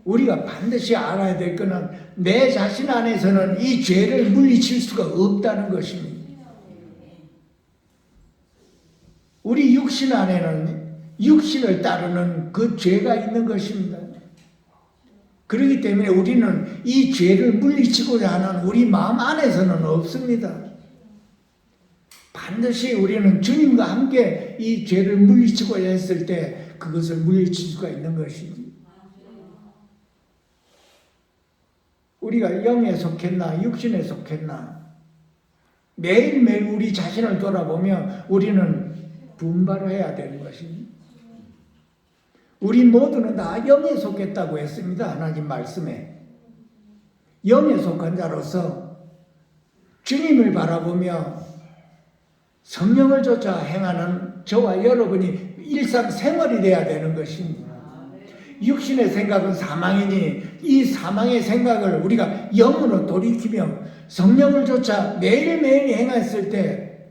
우리가 반드시 알아야 될 것은 내 자신 안에서는 이 죄를 물리칠 수가 없다는 것입니다. 우리 육신 안에는 육신을 따르는 그 죄가 있는 것입니다. 그렇기 때문에 우리는 이 죄를 물리치고자 하는 우리 마음 안에서는 없습니다. 반드시 우리는 주님과 함께 이 죄를 물리치고자 했을 때 그것을 물리칠 수가 있는 것입니다. 우리가 영에 속했나 육신에 속했나 매일매일 우리 자신을 돌아보며 우리는 분발을 해야 되는 것입니다. 우리 모두는 다 영에 속했다고 했습니다. 하나님 말씀에. 영에 속한 자로서 주님을 바라보며 성령을 쫓아 행하는 저와 여러분이 일상생활이 돼야 되는 것입니다. 육신의 생각은 사망이니 이 사망의 생각을 우리가 영으로 돌이키며 성령을 쫓아 매일매일 행했을 때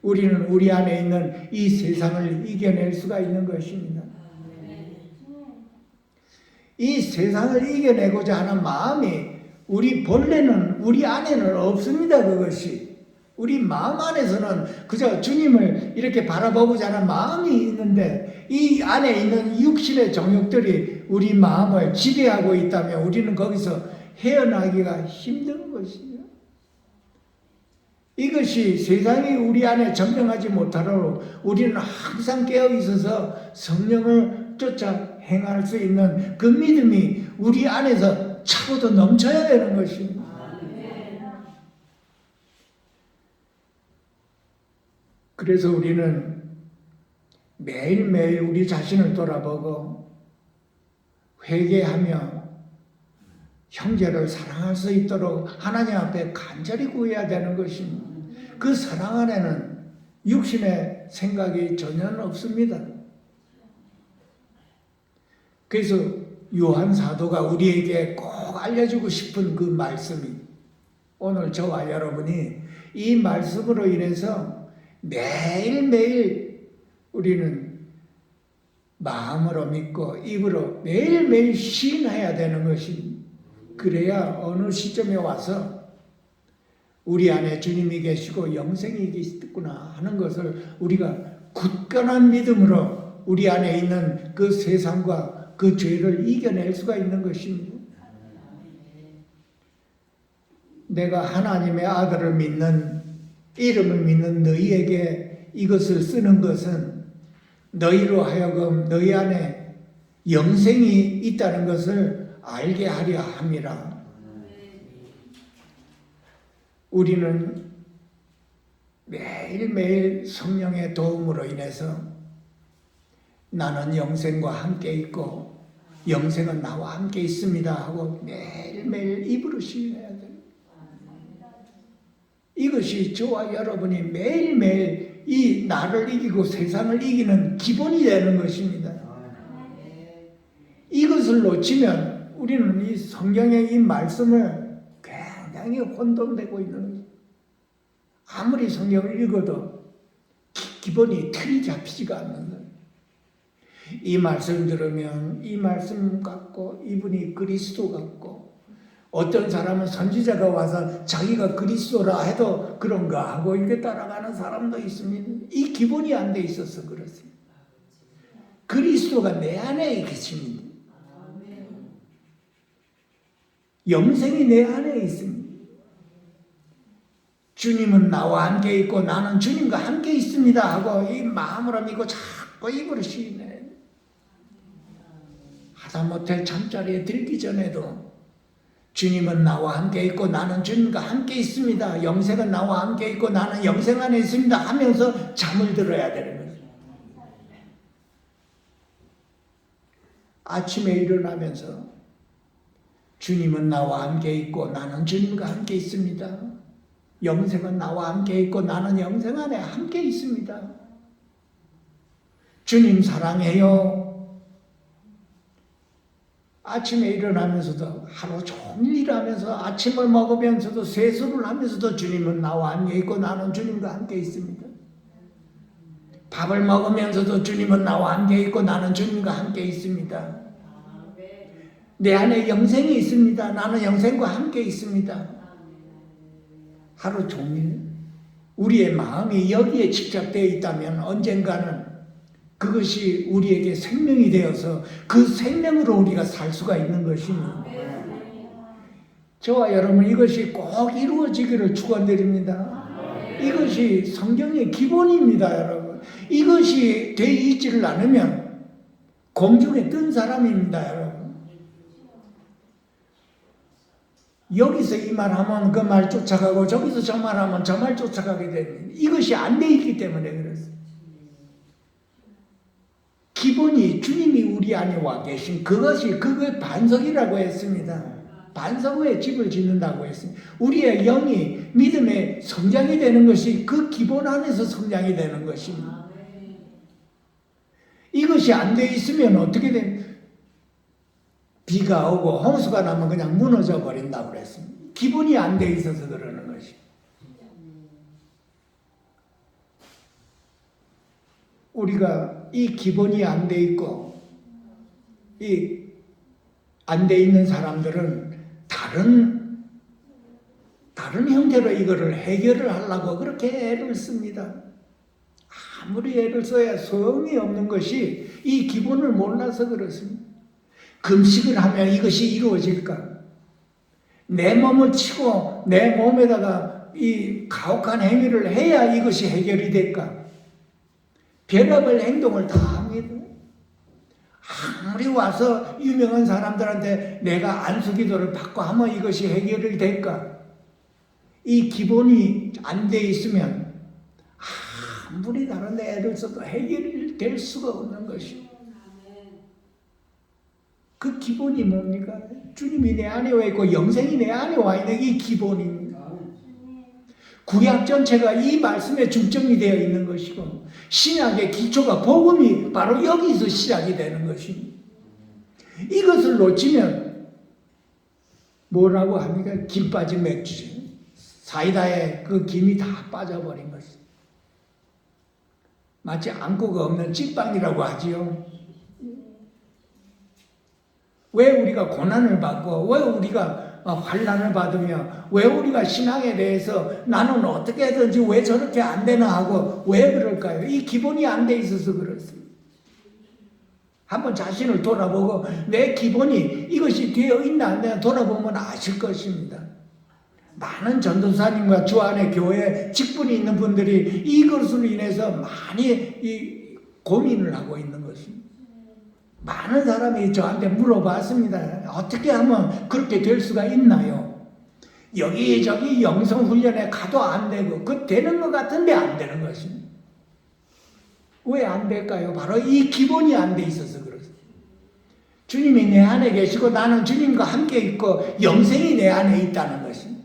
우리는 우리 안에 있는 이 세상을 이겨낼 수가 있는 것입니다. 이 세상을 이겨내고자 하는 마음이 본래는 우리 안에는 없습니다. 그것이 우리 마음 안에서는 그저 주님을 이렇게 바라보고자 하는 마음이 있는데, 이 안에 있는 육신의 정욕들이 우리 마음을 지배하고 있다면 우리는 거기서 헤어나기가 힘든 것이죠. 이것이 세상이 우리 안에 점령하지 못하도록 우리는 항상 깨어 있어서 성령을 쫓아 행할 수 있는 그 믿음이 우리 안에서 차고도 넘쳐야 되는 것입니다. 그래서 우리는 매일매일 우리 자신을 돌아보고 회개하며 형제를 사랑할 수 있도록 하나님 앞에 간절히 구해야 되는 것입니다. 그 사랑 안에는 육신의 생각이 전혀 없습니다. 그래서 요한 사도가 우리에게 꼭 알려주고 싶은 그 말씀이, 오늘 저와 여러분이 이 말씀으로 인해서 매일매일 우리는 마음으로 믿고 입으로 매일매일 시인해야 되는 것입니다. 그래야 어느 시점에 와서 우리 안에 주님이 계시고 영생이 있구나 하는 것을 우리가 굳건한 믿음으로 우리 안에 있는 그 세상과 그 죄를 이겨낼 수가 있는 것입니다. 내가 하나님의 아들을 믿는, 이름을 믿는 너희에게 이것을 쓰는 것은 너희로 하여금 너희 안에 영생이 있다는 것을 알게 하려 함이라. 우리는 매일매일 성령의 도움으로 인해서 나는 영생과 함께 있고 영생은 나와 함께 있습니다 하고 매일매일 입으로 시인해야 돼요. 이것이 저와 여러분이 매일매일 이 나를 이기고 세상을 이기는 기본이 되는 것입니다. 이것을 놓치면 우리는 이 성경의 이 말씀을 굉장히 혼돈되고 있는 거예요. 아무리 성경을 읽어도 기본이 틀이 잡히지가 않는 거예요. 이 말씀 들으면 이 말씀 같고 이분이 그리스도 같고, 어떤 사람은 선지자가 와서 자기가 그리스도라 해도 그런가 하고 이렇게 따라가는 사람도 있습니다. 이 기본이 안 돼 있어서 그렇습니다. 그리스도가 내 안에 계십니다. 영생이 내 안에 있습니다. 주님은 나와 함께 있고 나는 주님과 함께 있습니다 하고 이 마음으로 믿고 자꾸 입으로 시인해. 하다못해 잠자리에 들기 전에도 주님은 나와 함께 있고 나는 주님과 함께 있습니다. 영생은 나와 함께 있고 나는 영생 안에 있습니다 하면서 잠을 들어야 되는 거죠. 아침에 일어나면서 주님은 나와 함께 있고 나는 주님과 함께 있습니다. 영생은 나와 함께 있고 나는 영생 안에 함께 있습니다. 주님 사랑해요. 아침에 일어나면서도 하루 종일 일하면서 아침을 먹으면서도 세수를 하면서도 주님은 나와 함께 있고 나는 주님과 함께 있습니다. 밥을 먹으면서도 주님은 나와 함께 있고 나는 주님과 함께 있습니다. 내 안에 영생이 있습니다. 나는 영생과 함께 있습니다. 하루 종일 우리의 마음이 여기에 집착되어 있다면 언젠가는 그것이 우리에게 생명이 되어서 그 생명으로 우리가 살 수가 있는 것입니다. 저와 여러분 이것이 꼭 이루어지기를 축원드립니다. 이것이 성경의 기본입니다. 여러분 이것이 되어 있지를 않으면 공중에 뜬 사람입니다. 여러분 여기서 이 말하면 그 말 쫓아가고 저기서 저 말하면 저 말 쫓아가게 됩니다. 이것이 안 돼 있기 때문에 그렇습니다. 기본이 주님이 우리 안에 와 계신 그것이 그의 반석이라고 했습니다. 반석 위에 집을 짓는다고 했습니다. 우리의 영이 믿음의 성장이 되는 것이 그 기본 안에서 성장이 되는 것입니다. 이것이 안 돼 있으면 어떻게 됩니까? 비가 오고 홍수가 나면 그냥 무너져 버린다고 그랬습니다. 기본이 안 돼 있어서 그러는 것입니다. 우리가 이 기본이 안 돼 있고 이 안 돼 있는 사람들은 다른 형태로 이거를 해결을 하려고 그렇게 애를 씁니다. 아무리 애를 써야 소용이 없는 것이 이 기본을 몰라서 그렇습니다. 금식을 하면 이것이 이루어질까? 내 몸을 치고 내 몸에다가 이 가혹한 행위를 해야 이것이 해결이 될까? 별의별 행동을 다 합니다. 아무리 와서 유명한 사람들한테 내가 안수기도를 받고 하면 이것이 해결이 될까? 이 기본이 안 돼 있으면 아무리 다른 데 애를 써도 해결이 될 수가 없는 것이. 그 기본이 뭡니까? 주님이 내 안에 와 있고 영생이 내 안에 와 있는 이 기본입니다. 구약 전체가 이 말씀에 중점이 되어 있는 것이고 신약의 기초가 복음이 바로 여기서 시작이 되는 것입니다. 이것을 놓치면 뭐라고 합니까? 김 빠진 맥주죠. 사이다에 그 김이 다 빠져버린 것입니다. 마치 안고가 없는 찐빵이라고 하지요. 왜 우리가 고난을 받고 왜 우리가 환난을 받으며 왜 우리가 신앙에 대해서 나는 어떻게 해든지 왜 저렇게 안 되나 하고 왜 그럴까요? 이 기본이 안 돼 있어서 그렇습니다. 한번 자신을 돌아보고 내 기본이 이것이 되어 있나 안 되나 돌아보면 아실 것입니다. 많은 전도사님과 주 안에 교회 직분이 있는 분들이 이것으로 인해서 많이 고민을 하고 있는 것입니다. 많은 사람이 저한테 물어봤습니다. 어떻게 하면 그렇게 될 수가 있나요? 여기저기 영성훈련에 가도 안 되고 그 되는 것 같은데 안 되는 것입니다. 왜 안 될까요? 바로 이 기본이 안 돼 있어서 그렇습니다. 주님이 내 안에 계시고 나는 주님과 함께 있고 영생이 내 안에 있다는 것입니다.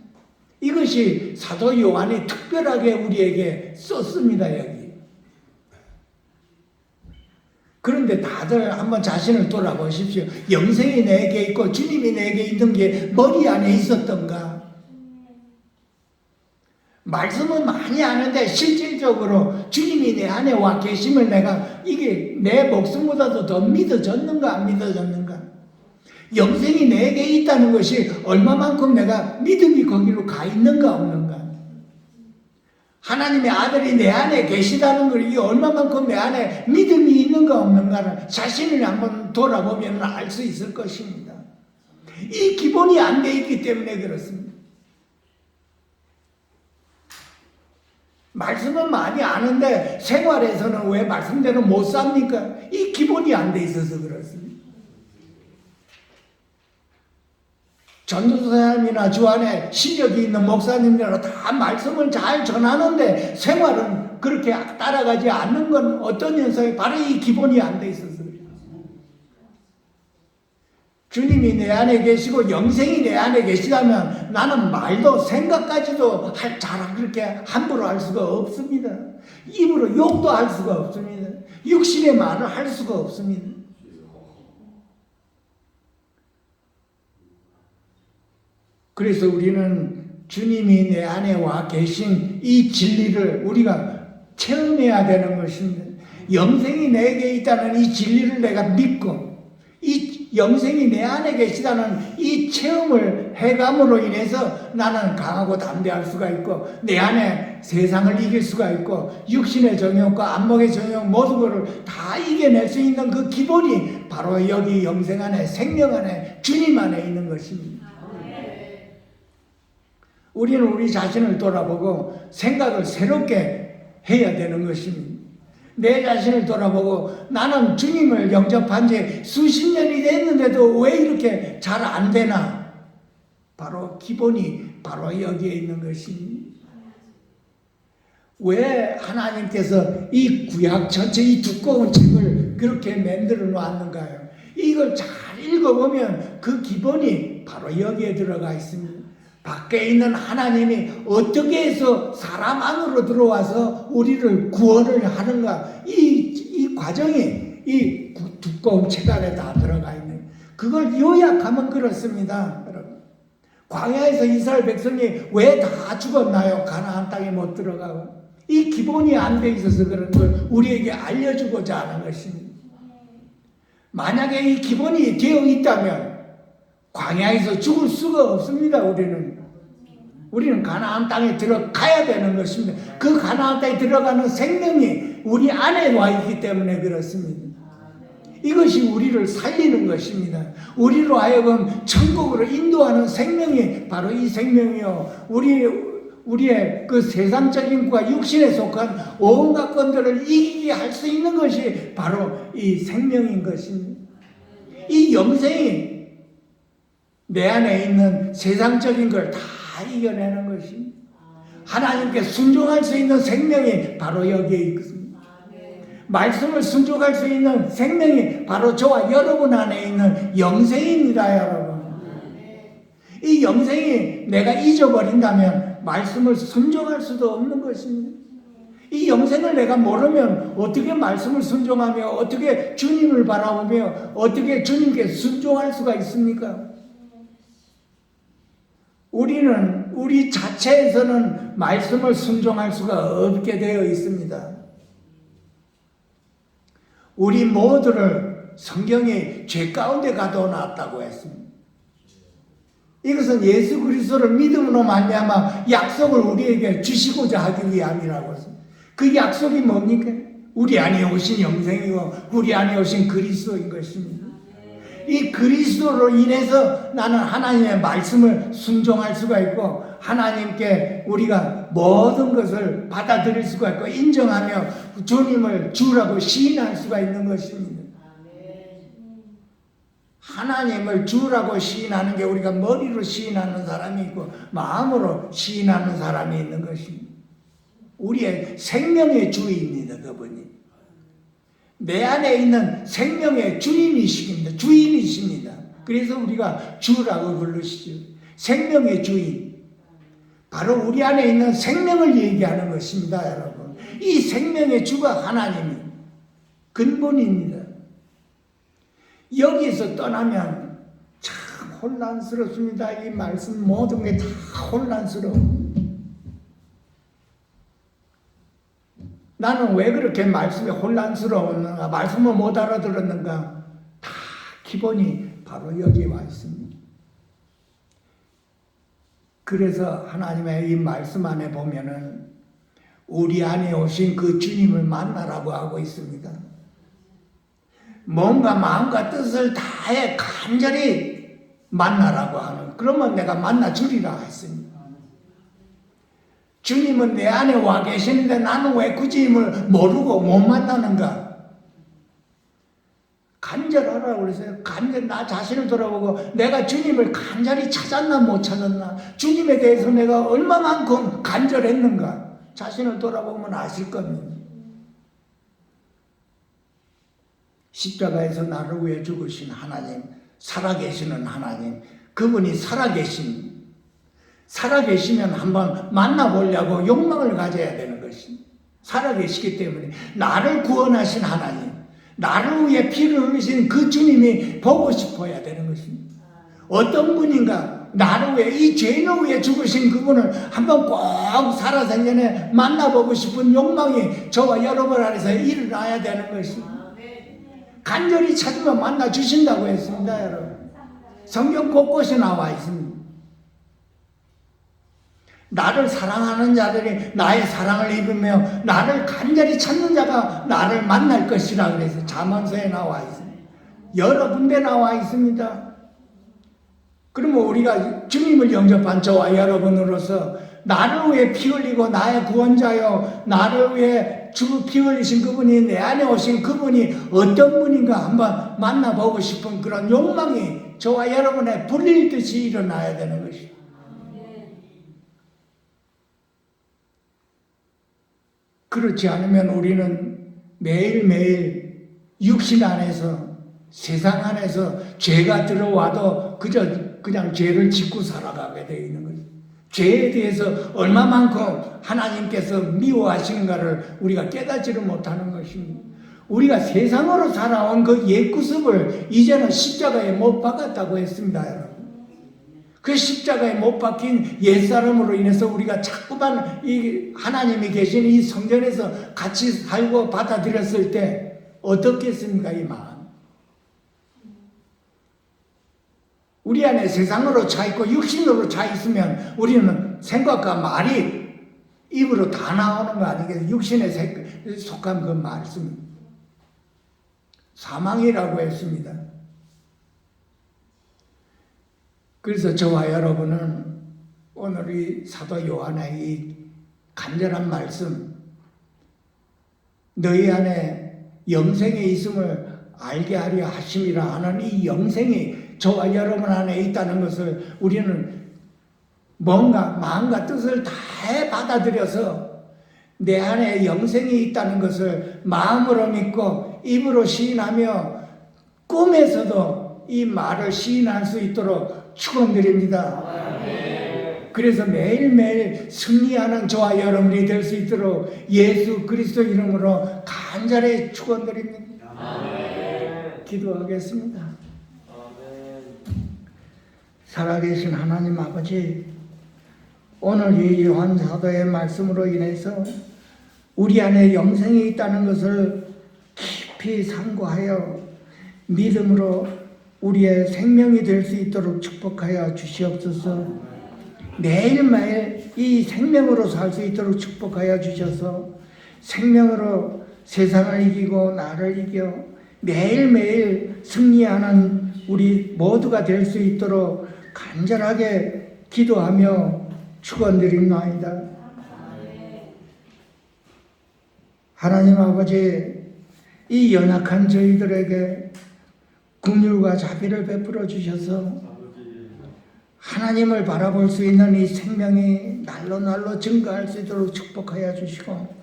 이것이 사도 요한이 특별하게 우리에게 썼습니다. 여기. 그런데 다들 한번 자신을 돌아보십시오. 영생이 내게 있고 주님이 내게 있는 게 머리 안에 있었던가? 말씀은 많이 아는데 실질적으로 주님이 내 안에 와 계심을 내가 이게 내 목숨보다도 더 믿어졌는가 안 믿어졌는가? 영생이 내게 있다는 것이 얼마만큼 내가 믿음이 거기로 가 있는가 없는가? 하나님의 아들이 내 안에 계시다는 걸 이게 얼마만큼 내 안에 믿음이 있는가 없는가를 자신을 한번 돌아보면 알 수 있을 것입니다. 이 기본이 안 돼 있기 때문에 그렇습니다. 말씀은 많이 아는데 생활에서는 왜 말씀대로 못 삽니까? 이 기본이 안 돼 있어서 그렇습니다. 전도사님이나 주 안에 실력이 있는 목사님들은 다 말씀을 잘 전하는데 생활은 그렇게 따라가지 않는 건 어떤 현상이 바로 이 기본이 안 돼 있어서 그래요. 주님이 내 안에 계시고 영생이 내 안에 계시다면 나는 말도 생각까지도 잘 그렇게 함부로 할 수가 없습니다. 입으로 욕도 할 수가 없습니다. 육신의 말을 할 수가 없습니다. 그래서 우리는 주님이 내 안에 와 계신 이 진리를 우리가 체험해야 되는 것입니다. 영생이 내게 있다는 이 진리를 내가 믿고 이 영생이 내 안에 계시다는 이 체험을 해감으로 인해서 나는 강하고 담대할 수가 있고 내 안에 세상을 이길 수가 있고 육신의 정욕과 안목의 정욕 모든 것을 다 이겨낼 수 있는 그 기본이 바로 여기 영생 안에 생명 안에 주님 안에 있는 것입니다. 우리는 우리 자신을 돌아보고 생각을 새롭게 해야 되는 것입니다. 내 자신을 돌아보고 나는 주님을 영접한 지 수십 년이 됐는데도 왜 이렇게 잘 안 되나? 바로 기본이 바로 여기에 있는 것입니다. 왜 하나님께서 이 구약 전체 이 두꺼운 책을 그렇게 만들어 놨는가요? 이걸 잘 읽어보면 그 기본이 바로 여기에 들어가 있습니다. 밖에 있는 하나님이 어떻게 해서 사람 안으로 들어와서 우리를 구원을 하는가 이 과정이 이 두꺼운 책 안에 다 들어가 있는 그걸 요약하면 그렇습니다. 여러분. 광야에서 이스라엘 백성이 왜 다 죽었나요? 가나안 땅에 못 들어가고 이 기본이 안 돼 있어서 그런 걸 우리에게 알려주고자 하는 것입니다. 만약에 이 기본이 되어 있다면 광야에서 죽을 수가 없습니다. 우리는 가나안 땅에 들어가야 되는 것입니다. 그 가나안 땅에 들어가는 생명이 우리 안에 와 있기 때문에 그렇습니다. 이것이 우리를 살리는 것입니다. 우리로 하여금 천국으로 인도하는 생명이 바로 이 생명이요. 우리의 그 세상적인 것과 육신에 속한 온갖 것들을 이기게 할 수 있는 것이 바로 이 생명인 것입니다. 이 영생이 내 안에 있는 세상적인 걸 다 이겨내는 것입니다. 하나님께 순종할 수 있는 생명이 바로 여기에 있습니다. 말씀을 순종할 수 있는 생명이 바로 저와 여러분 안에 있는 영생입니다, 여러분. 이 영생이 내가 잊어버린다면 말씀을 순종할 수도 없는 것입니다. 이 영생을 내가 모르면 어떻게 말씀을 순종하며 어떻게 주님을 바라보며 어떻게 주님께 순종할 수가 있습니까? 우리는 우리 자체에서는 말씀을 순종할 수가 없게 되어 있습니다. 우리 모두를 성경이 죄 가운데 가둬놨다고 했습니다. 이것은 예수 그리스도를 믿음으로 말미암아 약속을 우리에게 주시고자 하기 위함이라고 했습니다. 그 약속이 뭡니까? 우리 안에 오신 영생이고 우리 안에 오신 그리스도인 것입니다. 이 그리스도로 인해서 나는 하나님의 말씀을 순종할 수가 있고 하나님께 우리가 모든 것을 받아들일 수가 있고 인정하며 주님을 주라고 시인할 수가 있는 것입니다. 하나님을 주라고 시인하는 게 우리가 머리로 시인하는 사람이 있고 마음으로 시인하는 사람이 있는 것입니다. 우리의 생명의 주인입니다. 그분이 내 안에 있는 생명의 주인이십니다. 그래서 우리가 주라고 부르시죠. 생명의 주인, 바로 우리 안에 있는 생명을 얘기하는 것입니다. 여러분, 이 생명의 주가 하나님이 근본입니다. 여기서 떠나면 참 혼란스럽습니다. 이 말씀 모든 게 다 혼란스러워. 나는 왜 그렇게 말씀이 혼란스러웠는가, 말씀을 못 알아들었는가, 다 기본이 바로 여기에 와 있습니다. 그래서 하나님의 이 말씀 안에 보면은 우리 안에 오신 그 주님을 만나라고 하고 있습니다. 뭔가 마음과 뜻을 다해 간절히 만나라고 하는, 그러면 내가 만나주리라 했습니다. 주님은 내 안에 와 계시는데 나는 왜 그 주님을 모르고 못 만나는가? 간절하라고 그랬어요. 나 자신을 돌아보고 내가 주님을 간절히 찾았나 못 찾았나? 주님에 대해서 내가 얼마만큼 간절했는가? 자신을 돌아보면 아실 겁니다. 십자가에서 나를 위해 죽으신 하나님, 살아계시는 하나님, 그분이 살아계시면 한번 만나보려고 욕망을 가져야 되는 것입니다. 살아계시기 때문에 나를 구원하신 하나님, 나를 위해 피를 흘리신 그 주님이 보고 싶어야 되는 것입니다. 어떤 분인가 나를 위해, 이 죄인을 위해 죽으신 그분을 한번 꼭 살아생전에 만나보고 싶은 욕망이 저와 여러분 안에서 일어나야 되는 것입니다. 간절히 찾으면 만나주신다고 했습니다. 여러분, 성경 곳곳에 나와 있습니다. 나를 사랑하는 자들이 나의 사랑을 입으며 나를 간절히 찾는 자가 나를 만날 것이라 그래서 잠언서에 나와 있습니다. 여러 군데 나와 있습니다. 그러면 우리가 주님을 영접한 저와 여러분으로서 나를 위해 피 흘리고 나의 구원자요, 나를 위해 피 흘리신 그분이, 내 안에 오신 그분이 어떤 분인가 한번 만나보고 싶은 그런 욕망이 저와 여러분의 불릴 듯이 일어나야 되는 것입니다. 그렇지 않으면 우리는 매일매일 육신 안에서, 세상 안에서 죄가 들어와도 그냥 죄를 짓고 살아가게 되어 있는 거죠. 죄에 대해서 얼마만큼 하나님께서 미워하시는가를 우리가 깨닫지를 못하는 것입니다. 우리가 세상으로 살아온 그 옛구습을 이제는 십자가에 못 박았다고 했습니다, 여러분. 그 십자가에 못 박힌 옛사람으로 인해서 우리가 자꾸만 이 하나님이 계신 이 성전에서 같이 살고 받아들였을 때 어떻겠습니까, 이 마음? 우리 안에 세상으로 차 있고 육신으로 차 있으면 우리는 생각과 말이 입으로 다 나오는 거 아니겠어요? 육신에 속한 그 말씀. 사망이라고 했습니다. 그래서 저와 여러분은 오늘 이 사도 요한의 이 간절한 말씀, 너희 안에 영생이 있음을 알게 하려 하심이라 하는 이 영생이 저와 여러분 안에 있다는 것을 우리는 뭔가 마음과 뜻을 다해 받아들여서 내 안에 영생이 있다는 것을 마음으로 믿고 입으로 시인하며 꿈에서도 이 말을 시인할 수 있도록 축원드립니다. 그래서 매일매일 승리하는 저와 여러분이 될 수 있도록 예수 그리스도 이름으로 간절히 축원드립니다. 기도하겠습니다. 살아계신 하나님 아버지, 오늘 이 요한 사도의 말씀으로 인해서 우리 안에 영생이 있다는 것을 깊이 상고하여 믿음으로 우리의 생명이 될 수 있도록 축복하여 주시옵소서. 매일매일 이 생명으로 살 수 있도록 축복하여 주셔서 생명으로 세상을 이기고 나를 이겨 매일매일 승리하는 우리 모두가 될 수 있도록 간절하게 기도하며 축원드립니다. 하나님 아버지, 이 연약한 저희들에게 긍휼과 자비를 베풀어 주셔서 하나님을 바라볼 수 있는 이 생명이 날로 날로 증가할 수 있도록 축복하여 주시고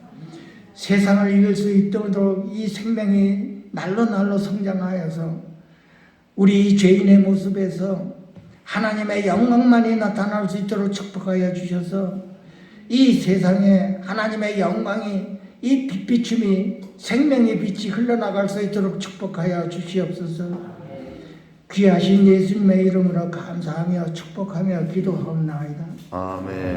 세상을 이길 수 있도록 이 생명이 날로 날로 성장하여서 우리 이 죄인의 모습에서 하나님의 영광만이 나타날 수 있도록 축복하여 주셔서 이 세상에 하나님의 영광이 이 빛비춤이 생명의 빛이 흘러나갈 수 있도록 축복하여 주시옵소서. 귀하신 예수님의 이름으로 감사하며 축복하며 기도하옵나이다. 아멘.